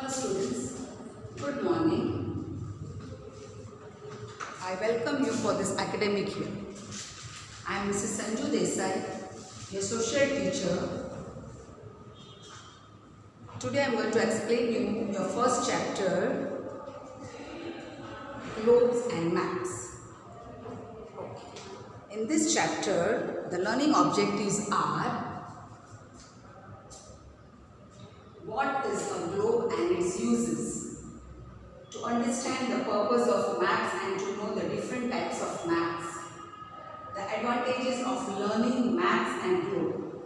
Hello students, good morning. I welcome you for this academic year. I am Mrs. Sanju Desai, your social teacher. Today I am going to explain you your first chapter, globes and maps. In this chapter, the learning objectives are: what is a globe and its uses? To understand the purpose of maps and to know the different types of maps. The advantages of learning maps and globe.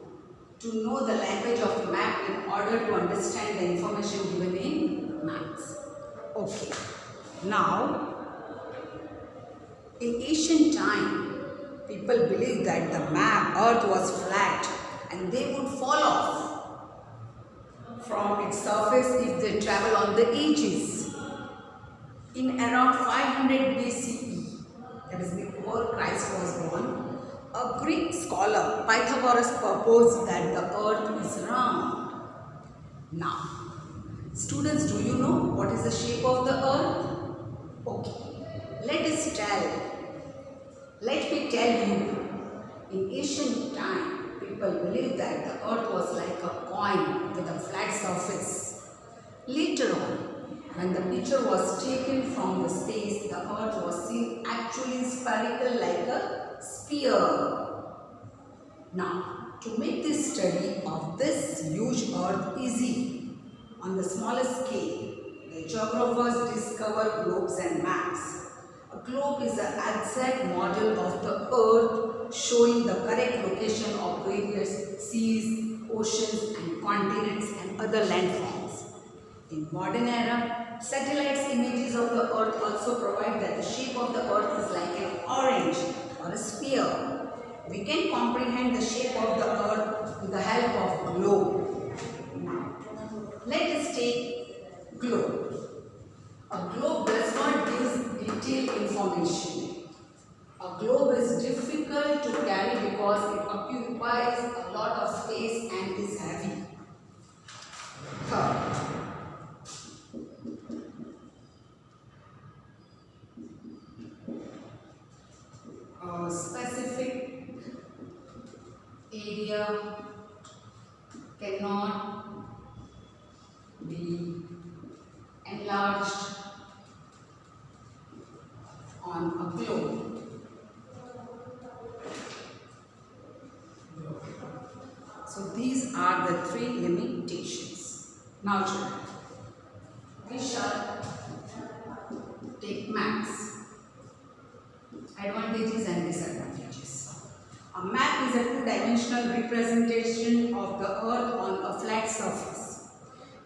To know the language of map in order to understand the information given in maps. Okay. Now, in ancient time, people believed that the earth was flat and they would fall off from its surface if they travel on the edges. In around 500 BCE, that is before Christ was born, a Greek scholar, Pythagoras, proposed that the earth is round. Now, students, do you know what is the shape of the earth? Okay, let me tell you, in ancient time, people believed that the earth was like a coin with a flat surface. Later on, when the picture was taken from the space, the earth was seen actually spherical like a sphere. Now, to make this study of this huge earth easy, on the smallest scale, the geographers discovered globes and maps. A globe is an exact model of the earth showing the correct location of various seas, oceans and continents and other landforms. In modern era, satellites images of the earth also provide that the shape of the earth is like an orange or a sphere. We can comprehend the shape of the earth with the help of globe. Now, let us take globe. A globe does not give detailed information. A globe is difficult to carry because it occupies a lot of space and is heavy. Third, a specific area cannot be enlarged on a globe. So these are the three limitations. Now children, we shall take maps. Advantages and disadvantages. A map is a two-dimensional representation of the earth on a flat surface.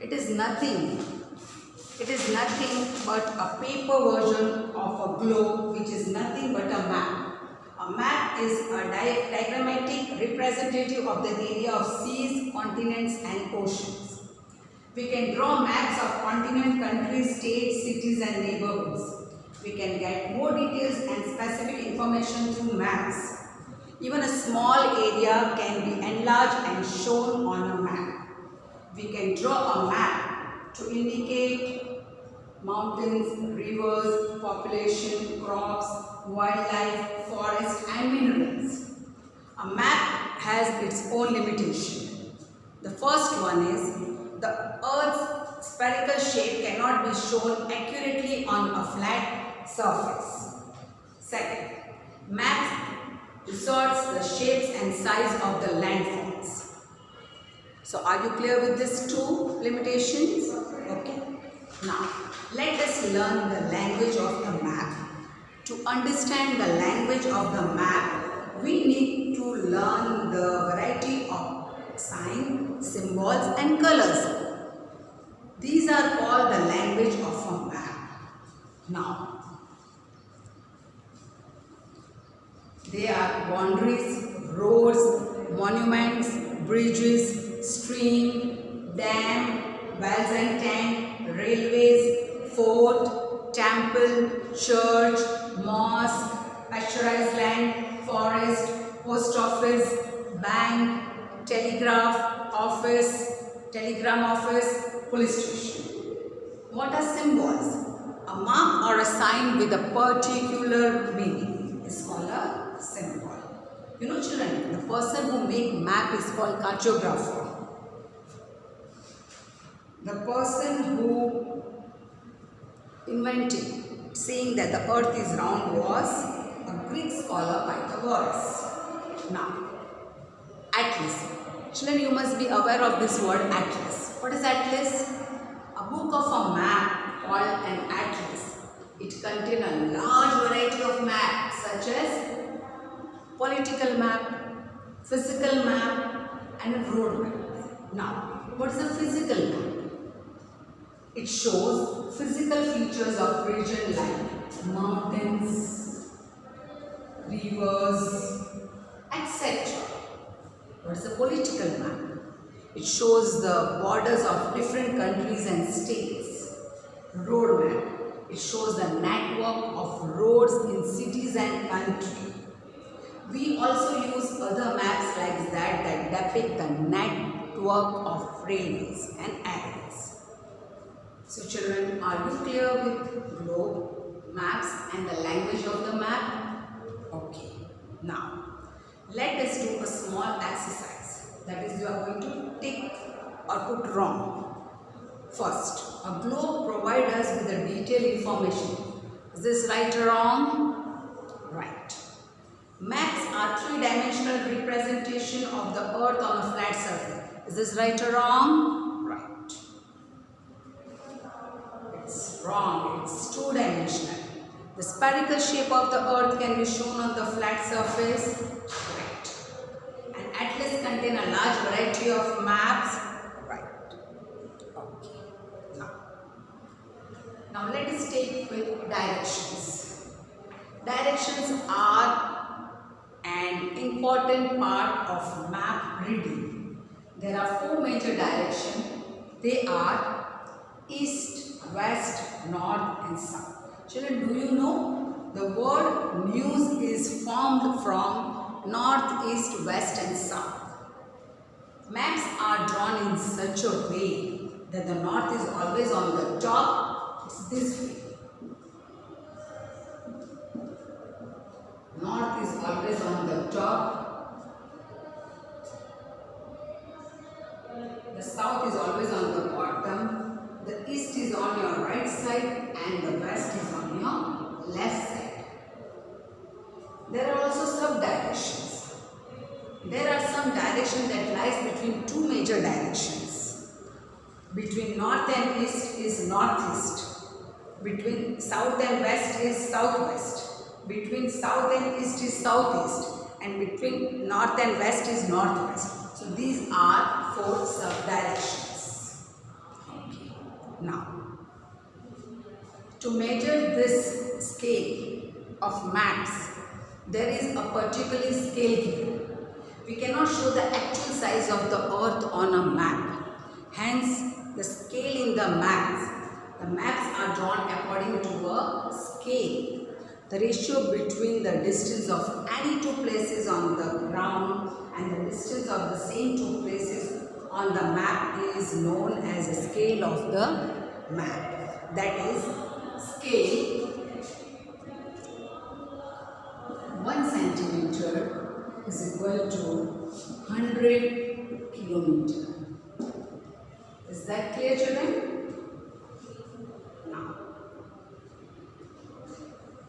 It is nothing but a paper version of a globe, which is nothing but a map. A map is a diagrammatic representative of the area of seas, continents and oceans. We can draw maps of continent, countries, states, cities and neighborhoods. We can get more details and specific information through maps. Even a small area can be enlarged and shown on a map. We can draw a map to indicate mountains, rivers, population, crops, wildlife, forests and minerals. A map has its own limitation. The first one is the Earth's spherical shape cannot be shown accurately on a flat surface. Second, maps distorts the shapes and size of the landforms. So are you clear with these two limitations? Okay. Now, let us learn the language of the map. To understand the language of the map, we need to learn the variety of signs, symbols and colors. These are called the language of a map. Now, they are boundaries, roads, monuments, bridges, stream, dam, wells and tank, railways, fort, temple, church, mosque, pasturized land, forest, post office, bank, telegram office, police station. What are symbols? A mark or a sign with a particular meaning is called a symbol. You know children, the person who make map is called cartographer. The person who invented saying that the earth is round was a Greek scholar, Pythagoras. Now, atlas. Children, you must be aware of this word atlas. What is atlas? A book of a map called an atlas. It contains a large variety of maps such as political map, physical map and a road map. Now, what is a physical map? It shows physical features of region like mountains, rivers, etc. What is a political map? It shows the borders of different countries and states. Road map. It shows the network of roads in cities and countries. We also use other maps like that depict the network of railways and areas. So children, are you clear with globe, maps and the language of the map? Okay. Now, let us do a small exercise. That is, you are going to tick or put wrong. First, a globe provides us with a detailed information. Is this right or wrong? Right. Maps are three-dimensional representation of the earth on a flat surface. Is this right or wrong? Right. It's wrong. It's two-dimensional. The spherical shape of the earth can be shown on the flat surface. Right. An atlas contains a large variety of maps. Right. Okay. Now let us take with directions. Directions are an important part of map reading. There are four major directions. They are east, west, north and south. Children, do you know the word news is formed from north, east, west and south. Maps are drawn in such a way that the north is always on the top. It's this way. North is always on the top. The south is always on the bottom. The east is on your right side and the west is on your left side. There are also sub-directions. There are some direction that lies between two major directions. Between north and east is northeast. Between south and west is southwest. Between south and east is southeast. And between north and west is northwest. So these are four sub-directions. Okay. Now, to measure this scale of maps, there is a particular scale given. We cannot show the actual size of the earth on a map. Hence, the scale in the maps are drawn according to a scale. The ratio between the distance of any two places on the ground and the distance of the same two places on the map is known as a scale of the map. That is, scale 1 centimeter is equal to 100 kilometer. Is that clear, children? Now,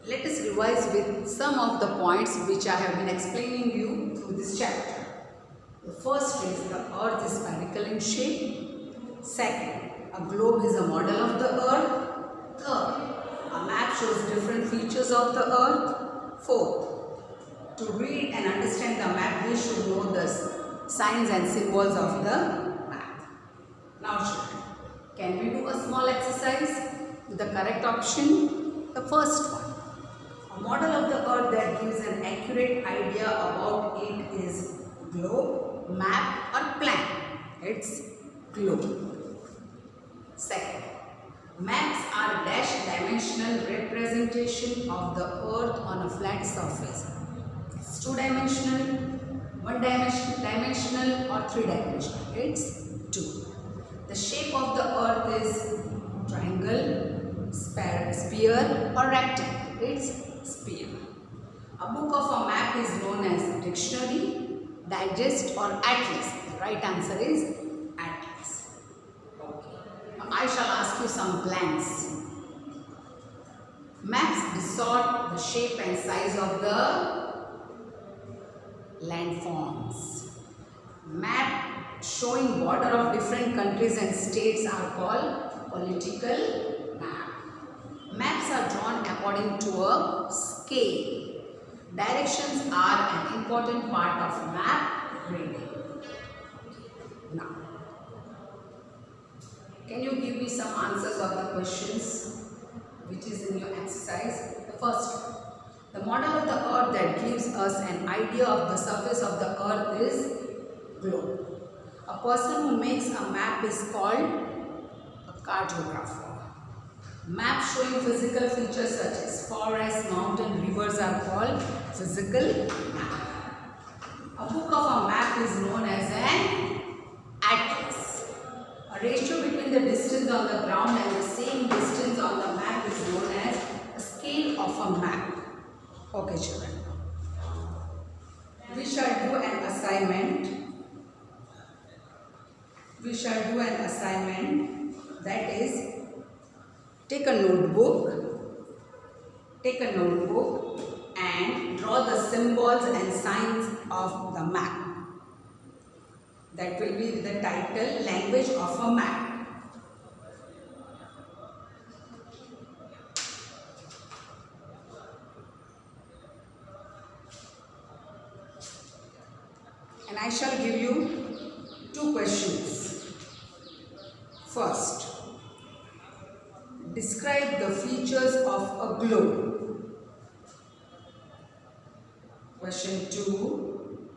let us revise with some of the points which I have been explaining you through this chapter. The first is the earth is spherical in shape. Second, a globe is a model of the earth. Third, a map shows different features of the earth. Fourth, to read and understand the map, we should know the signs and symbols of the map. Now children, can we do a small exercise with the correct option? The first one. A model of the earth that gives an accurate idea about it is globe, map or plan. It's globe. Second, maps are dash-dimensional representation of the earth on a flat surface. It's two-dimensional, one-dimensional or three-dimensional. It's two. The shape of the earth is triangle. sphere or rectangle? It's sphere. A book of a map is known as dictionary, digest or atlas. The right answer is atlas. Okay. Now I shall ask you some blanks. Maps distort the shape and size of the landforms. Map showing border of different countries and states are called political map. Maps are drawn according to a scale. Directions are an important part of map reading. Now, can you give me some answers of the questions which is in your exercise? The first one. The model of the earth that gives us an idea of the surface of the earth is globe. A person who makes a map is called a cartographer. Maps showing physical features such as forests, mountains, rivers are called physical map. A book of a map is known as an atlas. A ratio between the distance on the ground and the same distance on the map is known as a scale of a map. Okay, children. We shall do an assignment. That is, take a notebook and draw the symbols and signs of the map. That will be the title, Language of a Map. And I shall give you 2 questions. First, describe the features of a globe. Question 2,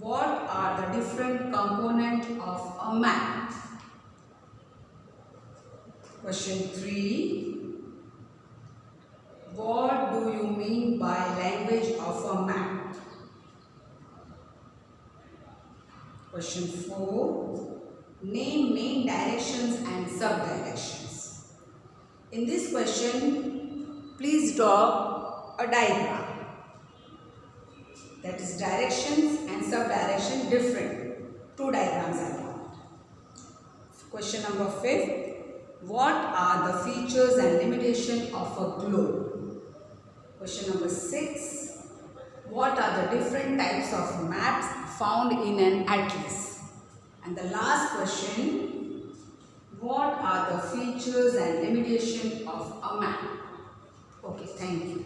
what are the different components of a map? Question 3, what do you mean by language of a map? Question 4, name main directions and subdirections. In this question, please draw a diagram. That is, directions and subdirection different. 2 diagrams are drawn. Question number 5, what are the features and limitations of a globe? Question number 6, what are the different types of maps found in an atlas? And the last question, what are the features and limitations of a map? Okay, thank you.